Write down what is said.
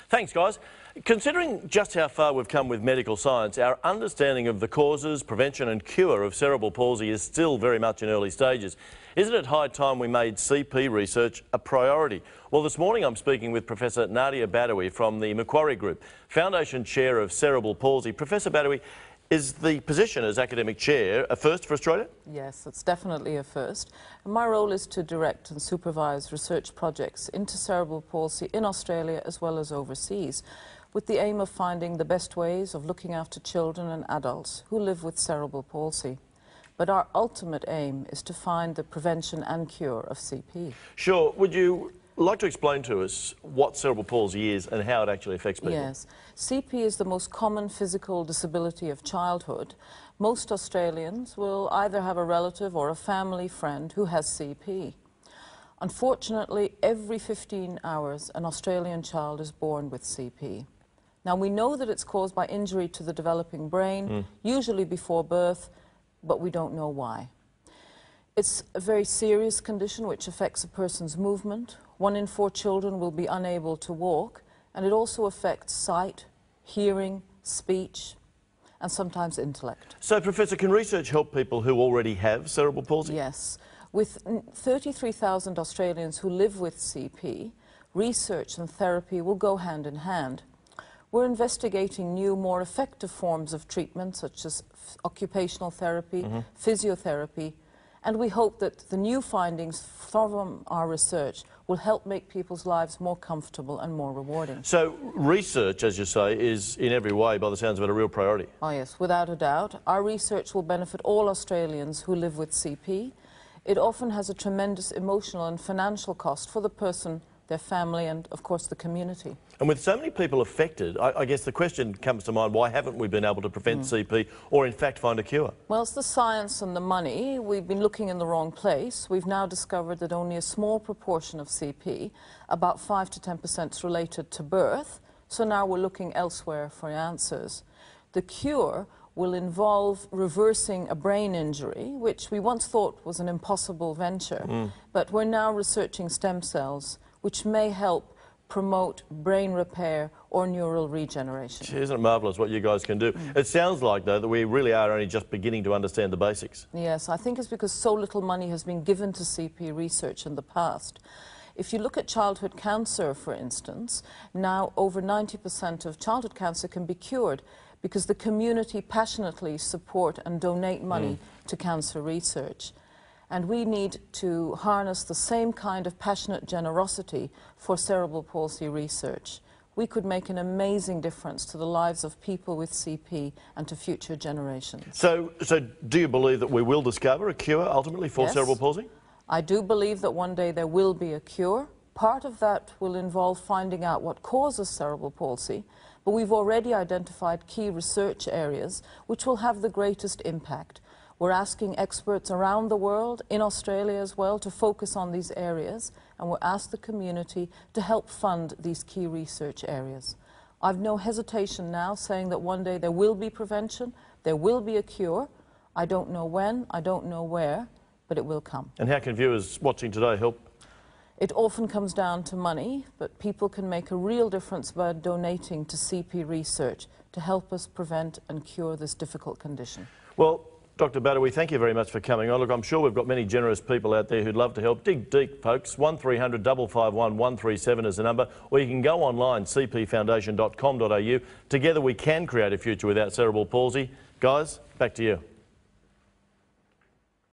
Thanks, guys. Considering just how far we've come with medical science, our understanding of the causes, prevention and cure of cerebral palsy is still very much in early stages. Isn't it high time we made CP research a priority? Well, this morning I'm speaking with Professor Nadia Badawi from the Macquarie Group, Foundation Chair of Cerebral Palsy. Professor Badawi, is the position as academic chair a first for Australia? Yes, it's definitely a first. And my role is to direct and supervise research projects into cerebral palsy in Australia as well as overseas, with the aim of finding the best ways of looking after children and adults who live with cerebral palsy. But our ultimate aim is to find the prevention and cure of CP. Sure. Would you like to explain to us what cerebral palsy is and how it actually affects people? Yes. CP is the most common physical disability of childhood. Most Australians will either have a relative or a family friend who has CP. Unfortunately, every 15 hours an Australian child is born with CP. Now, we know that it's caused by injury to the developing brain, usually before birth, but we don't know why. It's a very serious condition which affects a person's movement. 1 in 4 children will be unable to walk, and it also affects sight, hearing, speech, and sometimes intellect. So, Professor, can research help people who already have cerebral palsy? Yes. With 33,000 Australians who live with CP, research and therapy will go hand in hand. We're investigating new, more effective forms of treatment, such as occupational therapy, physiotherapy, and we hope that the new findings from our research will help make people's lives more comfortable and more rewarding. So research, as you say, is in every way, by the sounds of it, a real priority. Oh yes, without a doubt. Our research will benefit all Australians who live with CP. It often has a tremendous emotional and financial cost for the person, their family and, of course, the community. And with so many people affected, I guess the question comes to mind, why haven't we been able to prevent CP or, in fact, find a cure? Well, it's the science and the money. We've been looking in the wrong place. We've now discovered that only a small proportion of CP, about 5 to 10%, is related to birth, so now we're looking elsewhere for answers. The cure will involve reversing a brain injury, which we once thought was an impossible venture, but we're now researching stem cells, which may help promote brain repair or neural regeneration. Gee, isn't it marvellous what you guys can do? It sounds like, though, that we really are only just beginning to understand the basics. Yes, I think it's because so little money has been given to CP research in the past. If you look at childhood cancer, for instance, now over 90% of childhood cancer can be cured because the community passionately support and donate money to cancer research. And we need to harness the same kind of passionate generosity for cerebral palsy research. We could make an amazing difference to the lives of people with CP and to future generations. So do you believe that we will discover a cure ultimately for cerebral palsy? I do believe that one day there will be a cure. Part of that will involve finding out what causes cerebral palsy, but we've already identified key research areas which will have the greatest impact. We're asking experts around the world, in Australia as well, to focus on these areas, and we'll ask the community to help fund these key research areas. I've no hesitation now saying that one day there will be prevention, there will be a cure. I don't know when, I don't know where, but it will come. And how can viewers watching today help? It often comes down to money, but people can make a real difference by donating to CP research to help us prevent and cure this difficult condition. Well, Dr. Badawi, thank you very much for coming on. Look, I'm sure we've got many generous people out there who'd love to help. Dig deep, folks. 1300 551 137 is the number, or you can go online, cpfoundation.com.au. Together we can create a future without cerebral palsy. Guys, back to you.